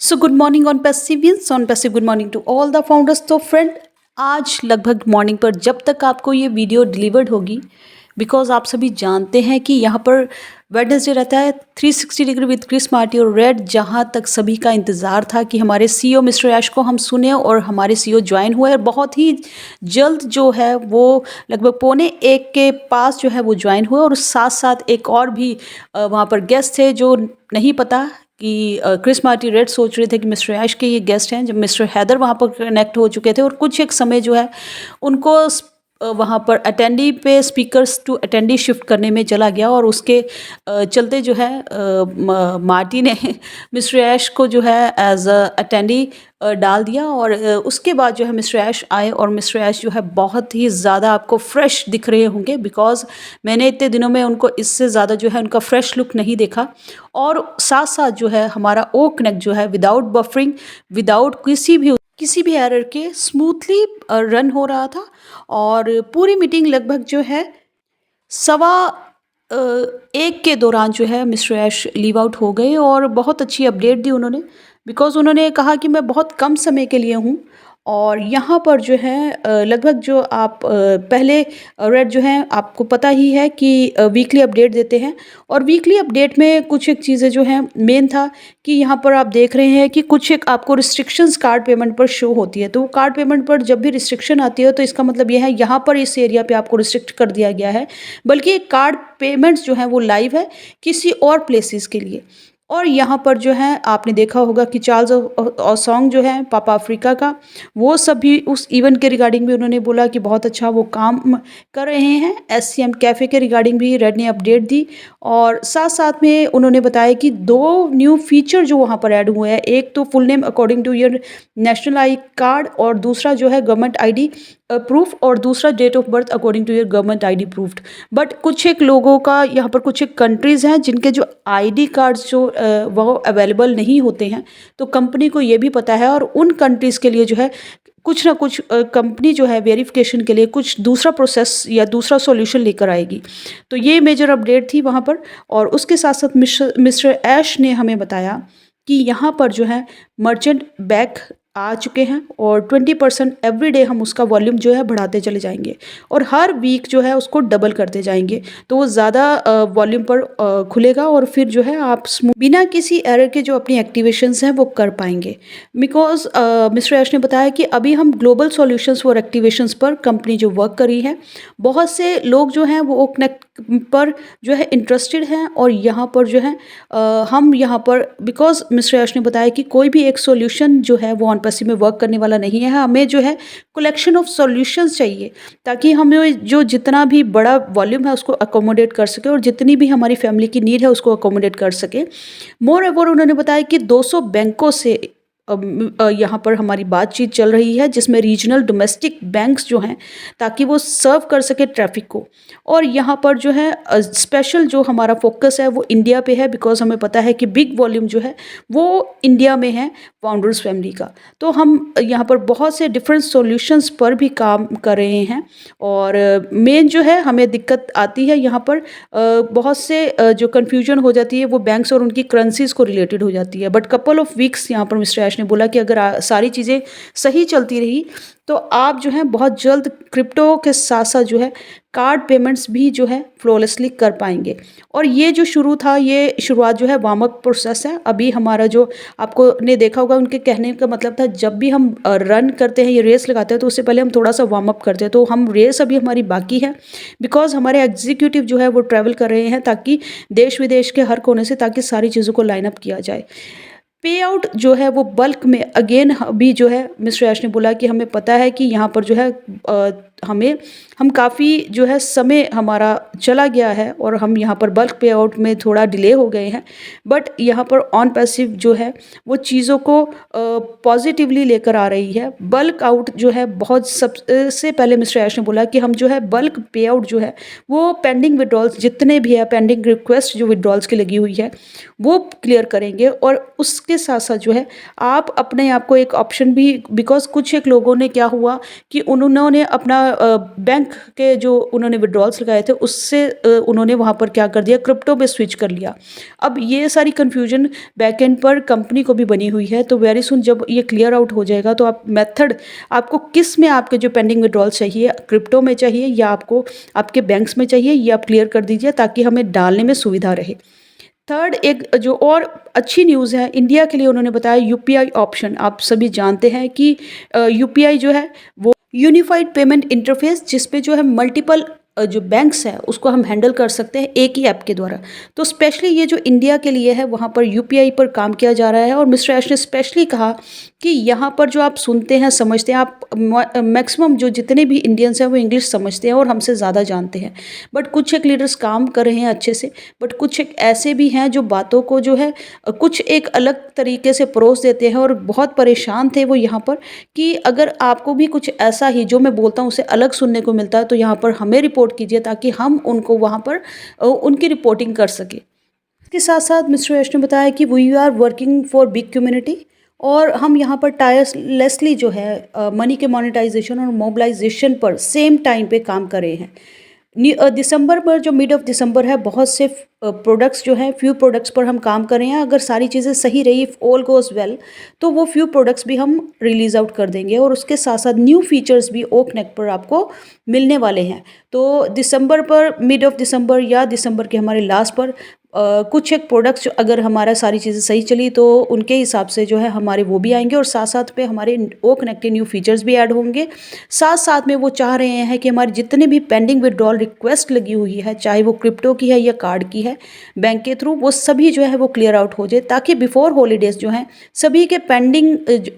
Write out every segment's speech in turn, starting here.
So good morning on पैसिवियंस on passive good morning to all the founders. तो friend, आज लगभग morning पर जब तक आपको ये वीडियो डिलीवर्ड होगी, बिकॉज आप सभी जानते हैं कि यहाँ पर वेडनेसडे रहता है 360 डिग्री विद क्रिस मार्टी और रेड, जहाँ तक सभी का इंतज़ार था कि हमारे सीईओ मिस्टर ऐश को हम सुने और हमारे सीईओ ज्वाइन हुए और बहुत ही जल्द जो है वो लगभग 12:45 के पास जो है वो ज्वाइन हुए। और साथ साथ एक और भी वहाँ पर गेस्ट थे जो नहीं पता कि क्रिस मार्टी रेड सोच रहे थे कि मिस्टर ऐश के ये गेस्ट हैं, जब मिस्टर हैदर वहाँ पर कनेक्ट हो चुके थे और कुछ एक समय जो है उनको वहाँ पर अटेंडी पे स्पीकर्स टू अटेंडी शिफ्ट करने में चला गया और उसके चलते जो है मार्टी ने मिस्टर ऐश को जो है एज अ अटेंडी डाल दिया। और उसके बाद जो है मिस्टर ऐश आए और मिस्टर ऐश जो है बहुत ही ज़्यादा आपको फ्रेश दिख रहे होंगे, बिकॉज मैंने इतने दिनों में उनको इससे ज़्यादा जो है उनका फ्रेश लुक नहीं देखा। और साथ साथ जो है हमारा ओ कनेक्ट जो है विदाउट बफरिंग, विदाउट किसी भी एरर के स्मूथली रन हो रहा था। और पूरी मीटिंग लगभग जो है सवा अ, एक के दौरान जो है मिस्टर ऐश लीव आउट हो गए और बहुत अच्छी अपडेट दी उन्होंने, बिकॉज़ उन्होंने कहा कि मैं बहुत कम समय के लिए हूँ। और यहाँ पर जो है लगभग जो आप पहले रेड जो है आपको पता ही है कि वीकली अपडेट देते हैं। और वीकली अपडेट में कुछ एक चीज़ें जो हैं मेन था कि यहाँ पर आप देख रहे हैं कि कुछ एक आपको रिस्ट्रिक्शंस कार्ड पेमेंट पर शो होती है। तो वो कार्ड पेमेंट पर जब भी रिस्ट्रिक्शन आती है तो इसका मतलब ये है यहाँ पर इस एरिया पे आपको रिस्ट्रिक्ट कर दिया गया है, बल्कि कार्ड पेमेंट्स जो हैं वो लाइव है किसी और प्लेसेस के लिए। और यहाँ पर जो है आपने देखा होगा कि चार्ल्स सॉन्ग जो है पापा अफ्रीका का, वो सभी उस इवेंट के रिगार्डिंग भी उन्होंने बोला कि बहुत अच्छा वो काम कर रहे हैं। एससीएम कैफ़े के रिगार्डिंग भी रेड ने अपडेट दी। और साथ साथ में उन्होंने बताया कि 2 न्यू फीचर जो वहाँ पर ऐड हुए हैं, एक तो full name according to your national I card और दूसरा जो है गवर्नमेंट आईडी प्रूफ और दूसरा date of birth according to your government ID proofed. But कुछ एक लोगों का यहाँ पर कुछ एक कंट्रीज़ हैं जिनके जो आईडी कार्ड्स जो वो अवेलेबल नहीं होते हैं। तो कंपनी को ये भी पता है और उन कंट्रीज़ के लिए जो है कुछ ना कुछ कंपनी जो है वेरिफिकेशन के लिए कुछ दूसरा प्रोसेस या दूसरा सॉल्यूशन लेकर आएगी। तो ये मेजर अपडेट थी वहाँ पर। और उसके साथ साथ मिस्टर ऐश ने हमें बताया कि यहाँ पर जो है मर्चेंट बैक आ चुके हैं और 20% एवरी डे हम उसका वॉल्यूम जो है बढ़ाते चले जाएंगे और हर वीक जो है उसको डबल करते जाएंगे, तो वो ज़्यादा वॉल्यूम पर खुलेगा और फिर जो है आप बिना किसी एरर के जो अपनी एक्टिवेशंस हैं वो कर पाएंगे। बिकॉज मिस्टर ऐश ने बताया कि अभी हम ग्लोबल सॉल्यूशंस फॉर एक्टिवेशंस पर कंपनी जो वर्क कर रही है, बहुत से लोग जो हैं वो कनेक्ट पर जो है इंटरेस्टेड हैं। और यहाँ पर जो है हम यहाँ पर बिकॉज मिस्टर ऐश ने बताया कि कोई भी एक सॉल्यूशन जो है वो ऑन पैसिव में वर्क करने वाला नहीं है, हमें जो है कलेक्शन ऑफ सॉल्यूशंस चाहिए ताकि हमें जो जितना भी बड़ा वॉल्यूम है उसको अकोमोडेट कर सके और जितनी भी हमारी फैमिली की नीड है उसको अकोमोडेट कर सके। मोर एवर उन्होंने बताया कि 200 बैंकों से यहाँ पर हमारी बातचीत चल रही है, जिसमें रीजनल डोमेस्टिक बैंक्स जो हैं ताकि वो सर्व कर सके ट्रैफिक को। और यहाँ पर जो है स्पेशल जो हमारा फोकस है वो इंडिया पे है, बिकॉज हमें पता है कि बिग वॉल्यूम जो है वो इंडिया में है फाउंडर्स फैमिली का। तो हम यहाँ पर बहुत से डिफरेंट सॉल्यूशंस पर भी काम कर रहे हैं। और मेन जो है हमें दिक्कत आती है यहाँ पर बहुत से जो कन्फ्यूजन हो जाती है वो बैंक्स और उनकी करेंसीज को रिलेटेड हो जाती है। बट कपल ऑफ वीक्स यहाँ पर मिस्टर ऐश ने बोला कि अगर सारी चीज़ें सही चलती रही तो आप जो है बहुत जल्द क्रिप्टो के साथ साथ जो है कार्ड पेमेंट्स भी जो है फ्लॉलेसली कर पाएंगे। और ये जो शुरू था, ये शुरुआत जो है वार्म अप प्रोसेस है। अभी हमारा जो आपको ने देखा होगा उनके कहने का मतलब था जब भी हम रन करते हैं, ये रेस लगाते हैं, तो उससे पहले हम थोड़ा सा वार्म अप करते हैं। तो हम रेस अभी हमारी बाकी है, बिकॉज हमारे एग्जीक्यूटिव जो है वो ट्रैवल कर रहे हैं ताकि देश विदेश के हर कोने से, ताकि सारी चीज़ों को लाइन अप किया जाए। पे आउट जो है वो बल्क में अगेन अभी जो है मिस्टर ऐश ने बोला कि हमें पता है कि यहाँ पर जो है हम काफ़ी जो है समय हमारा चला गया है और हम यहाँ पर बल्क पे आउट में थोड़ा डिले हो गए हैं। बट यहाँ पर ऑन पैसिव जो है वो चीज़ों को पॉजिटिवली लेकर आ रही है। बल्क आउट जो है बहुत सबसे पहले मिस्टर ऐश ने बोला कि हम जो है बल्क पे आउट जो है वो पेंडिंग विड्रॉल्स जितने भी है, पेंडिंग रिक्वेस्ट जो विड्रॉल्स की लगी हुई है वो क्लियर करेंगे। और उसके साथ साथ जो है आप अपने आप को एक ऑप्शन भी, बिकॉज कुछ एक लोगों ने क्या हुआ कि उन्होंने अपना बैंक के जो उन्होंने विड्रॉल्स लगाए थे उससे उन्होंने वहाँ पर क्या कर दिया, क्रिप्टो में स्विच कर लिया। अब ये सारी कन्फ्यूजन बैकएंड पर कंपनी को भी बनी हुई है, तो वेरी सुन जब ये क्लियर आउट हो जाएगा तो आप मेथड आपको किस में आपके जो पेंडिंग विड्रॉल्स चाहिए, क्रिप्टो में चाहिए या आपको आपके बैंक्स में चाहिए, ये आप क्लियर कर दीजिए ताकि हमें डालने में सुविधा रहे। थर्ड एक जो और अच्छी न्यूज़ है इंडिया के लिए, उन्होंने बताया यूपीआई ऑप्शन। आप सभी जानते हैं कि यूपीआई जो है वो यूनिफाइड पेमेंट इंटरफेस, जिस पे जो है मल्टीपल जो बैंक्स है उसको हम हैंडल कर सकते हैं एक ही ऐप के द्वारा। तो स्पेशली ये जो इंडिया के लिए है वहाँ पर यूपीआई पर काम किया जा रहा है। और मिस्टर ऐश ने स्पेशली कहा कि यहाँ पर जो आप सुनते हैं समझते हैं, आप मैक्सिमम जो जितने भी इंडियंस हैं वो इंग्लिश समझते हैं और हमसे ज़्यादा जानते हैं, बट कुछ एक लीडर्स काम कर रहे हैं अच्छे से, बट कुछ एक ऐसे भी हैं जो बातों को जो है कुछ एक अलग तरीके से परोस देते हैं। और बहुत परेशान थे वो यहाँ पर कि अगर आपको भी कुछ ऐसा ही जो मैं बोलता हूँ उसे अलग सुनने को मिलता है तो यहाँ पर हमें रिपोर्ट कीजिए ताकि हम उनको वहाँ पर उनकी रिपोर्टिंग कर सकें। इसके साथ साथ मिस्टर यश ने बताया कि we are working for big community, और हम यहाँ पर टायरलेसली जो है मनी के मोनेटाइजेशन और मोबिलाइजेशन पर सेम टाइम पे काम कर रहे हैं। दिसंबर पर जो मिड ऑफ दिसंबर है, बहुत से प्रोडक्ट्स जो हैं, फ्यू प्रोडक्ट्स पर हम काम कर रहे हैं। अगर सारी चीज़ें सही रही, ऑल गोज वेल, तो वो फ्यू प्रोडक्ट्स भी हम रिलीज़ आउट कर देंगे और उसके साथ साथ न्यू फीचर्स भी ओक नेक पर आपको मिलने वाले हैं। तो दिसंबर पर, मिड ऑफ दिसंबर या दिसंबर के हमारे लास्ट पर कुछ एक प्रोडक्ट्स जो अगर हमारा सारी चीज़ें सही चली तो उनके हिसाब से जो है हमारे वो भी आएंगे, और साथ साथ पे हमारे ओक नेक के न्यू फीचर्स भी ऐड होंगे। साथ साथ में वो चाह रहे हैं कि हमारे जितने भी पेंडिंग विड्रॉल रिक्वेस्ट लगी हुई है, चाहे वो क्रिप्टो की है या कार्ड की है बैंक के थ्रू, वो सभी जो है वो क्लियर आउट हो जाए ताकि बिफोर हॉलीडेज़ जो हैं सभी के पेंडिंग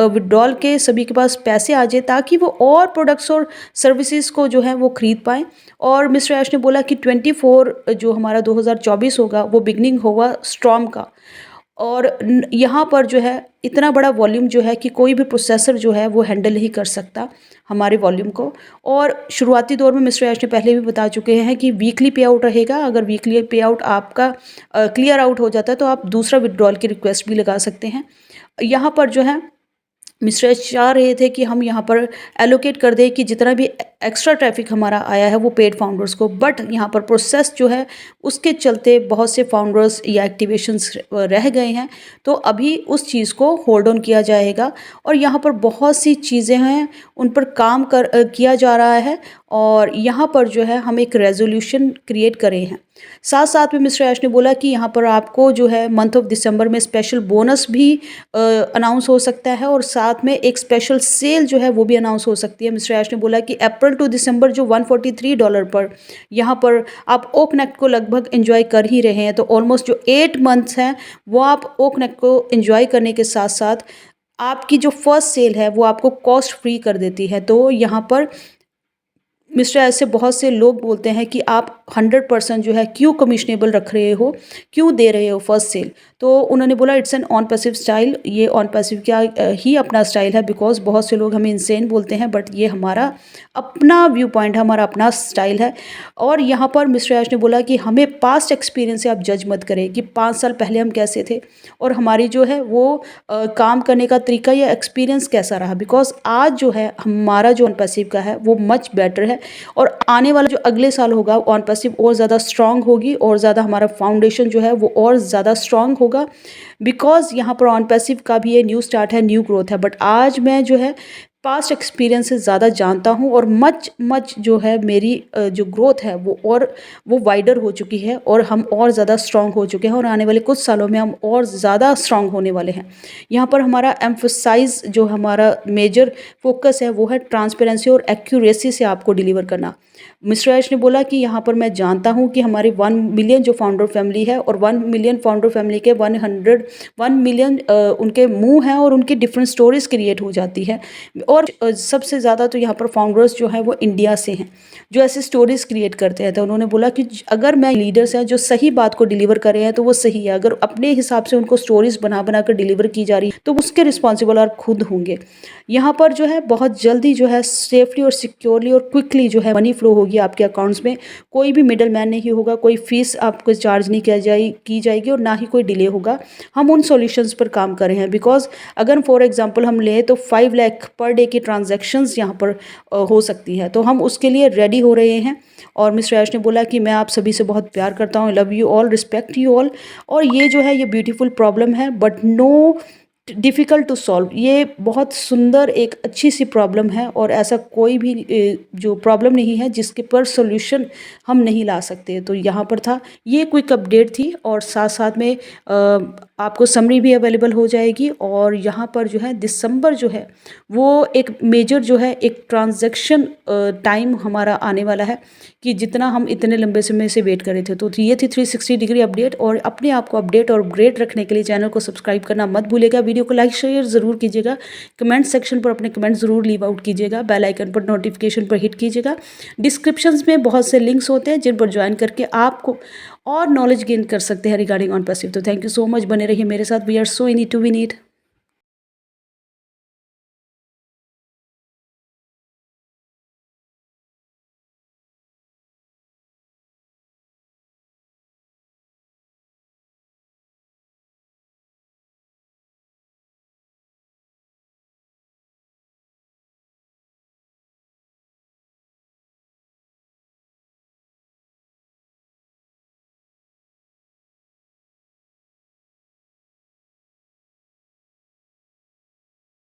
विड्रॉल के सभी के पास पैसे आ जाए ताकि वो और प्रोडक्ट्स और सर्विसेज को जो है वो खरीद पाएँ। और मिस्टर ऐश ने बोला कि 24 जो हमारा 2024 होगा वो बिगनिंग होगा स्टॉर्म का, और यहाँ पर जो है इतना बड़ा वॉल्यूम जो है कि कोई भी प्रोसेसर जो है वो हैंडल नहीं कर सकता हमारे वॉल्यूम को। और शुरुआती दौर में मिस्टर ऐश ने पहले भी बता चुके हैं कि वीकली पे आउट रहेगा। अगर वीकली पे आउट आपका क्लियर आउट हो जाता है तो आप दूसरा विड्रॉल की रिक्वेस्ट भी लगा सकते हैं। यहाँ पर जो है मिस्टर एच चाह रहे थे कि हम यहाँ पर एलोकेट कर दें कि जितना भी एक्स्ट्रा ट्रैफिक हमारा आया है वो पेड फाउंडर्स को, बट यहाँ पर प्रोसेस जो है उसके चलते बहुत से फाउंडर्स या एक्टिवेशंस रह गए हैं, तो अभी उस चीज़ को होल्ड ऑन किया जाएगा। और यहाँ पर बहुत सी चीज़ें हैं उन पर काम किया जा रहा है, और यहाँ पर जो है हम एक रेजोल्यूशन क्रिएट करे हैं। साथ साथ में मिस्टर ऐश ने बोला कि यहाँ पर आपको जो है मंथ ऑफ दिसंबर में स्पेशल बोनस भी अनाउंस हो सकता है, और साथ में एक स्पेशल सेल जो है वो भी अनाउंस हो सकती है। मिस्टर ऐश ने बोला कि अप्रैल टू दिसंबर जो $143 पर यहाँ पर आप ओक नेक को लगभग एंजॉय कर ही रहे हैं, तो ऑलमोस्ट जो 8 मंथ्स हैं वो आप ओक नेक को एंजॉय करने के साथ साथ आपकी जो फर्स्ट सेल है वो आपको कॉस्ट फ्री कर देती है। तो यहाँ पर मिस्टर ऐसे बहुत से लोग बोलते हैं कि आप 100% जो है क्यों कमिशनेबल रख रहे हो, क्यों दे रहे हो फर्स्ट सेल। तो उन्होंने बोला it's an on passive style, ये ऑन पैसिव क्या ही अपना स्टाइल है, बिकॉज बहुत से लोग हमें इंसेन बोलते हैं, बट ये हमारा अपना व्यू पॉइंट है, हमारा अपना स्टाइल है। और यहाँ पर मिस्टर ऐश ने बोला कि हमें पास्ट एक्सपीरियंस से आप जज मत करें कि 5 साल पहले हम कैसे थे और हमारी जो है वो काम करने का तरीका या एक्सपीरियंस कैसा रहा, बिकॉज आज जो है हमारा जो ऑन पैसिव का है वो मच बेटर है। और आने वाला जो अगले साल होगा ऑन पैसिव और ज़्यादा स्ट्रांग होगी, और ज़्यादा हमारा फाउंडेशन जो है वो और ज़्यादा स्ट्रांग होगा, बिकॉज यहाँ पर ऑन पैसिव का भी ये न्यू स्टार्ट है, न्यू ग्रोथ है। बट आज मैं जो है पास्ट एक्सपीरियंस से ज़्यादा जानता हूँ, और मच जो है मेरी जो ग्रोथ है वो वाइडर हो चुकी है, और हम और ज़्यादा स्ट्रांग हो चुके हैं, और आने वाले कुछ सालों में हम और ज़्यादा स्ट्रांग होने वाले हैं। यहाँ पर हमारा एम्फसाइज जो हमारा मेजर फोकस है वो है ट्रांसपेरेंसी और एक्यूरेसी से आपको डिलीवर करना। मिस्टर ऐश ने बोला कि यहाँ पर मैं जानता हूँ कि हमारी 1 मिलियन जो फाउंडर फैमिली है, और 1 मिलियन फाउंडर फैमिली के 1 मिलियन उनके मुंह हैं और उनकी डिफरेंट स्टोरीज क्रिएट हो जाती है। और सबसे ज़्यादा तो यहाँ पर फाउंडर्स जो हैं वो इंडिया से हैं जो ऐसी स्टोरीज क्रिएट करते हैं। तो उन्होंने बोला कि अगर मैं लीडर्स हैं जो सही बात को डिलीवर कर रहे हैं तो वो सही है, अगर अपने हिसाब से उनको स्टोरीज बना कर डिलीवर की जा रही है तो उसके रिस्पॉन्सिबल और खुद होंगे। यहाँ पर जो है बहुत जल्दी जो है सेफली और सिक्योरली और क्विकली जो है मनी फ्लो होगी आपके अकाउंट्स में। कोई भी मिडल मैन नहीं होगा, कोई फीस आपको चार्ज नहीं की जाएगी, और ना ही कोई डिले होगा। हम उन सॉल्यूशंस पर काम कर रहे हैं, बिकॉज अगर फॉर एग्जांपल हम लें तो 5 लाख पर डे तरह की ट्रांजैक्शंस यहाँ पर हो सकती है। तो हम उसके लिए रेडी हो रहे हैं। और मिस्टर ऐश ने बोला कि मैं आप सभी से बहुत प्यार करता हूँ, love you all, respect you all. और ये जो है ये ब्यूटीफुल प्रॉब्लम है but no difficult to solve. ये बहुत सुंदर एक अच्छी सी प्रॉब्लम है और ऐसा कोई भी जो प्रॉब्लम नहीं है जिसके पर सॉल्यूशन हम नहीं ला सकते। तो यहाँ पर था ये क्विक अपडेट थी और साथ साथ में आपको समरी भी अवेलेबल हो जाएगी। और यहाँ पर जो है दिसंबर जो है वो एक मेजर जो है एक ट्रांजैक्शन टाइम हमारा आने वाला है कि जितना हम इतने लंबे समय से वेट कर रहे थे। तो ये थी 360 डिग्री अपडेट। और अपने आप को अपडेट और अपग्रेड रखने के लिए चैनल को सब्सक्राइब करना मत भूलिएगा। वीडियो को लाइक शेयर ज़रूर कीजिएगा। कमेंट सेक्शन पर अपने कमेंट ज़रूर लीव आउट कीजिएगा। बेल आइकन पर नोटिफिकेशन पर हिट कीजिएगा। डिस्क्रिप्शंस में बहुत से लिंक्स होते हैं जिन पर ज्वाइन करके आपको और नॉलेज गेन कर सकते हैं रिगार्डिंग ऑन पैसिव। तो थैंक यू सो मच, बने रहिए मेरे साथ। We are so in it to win it.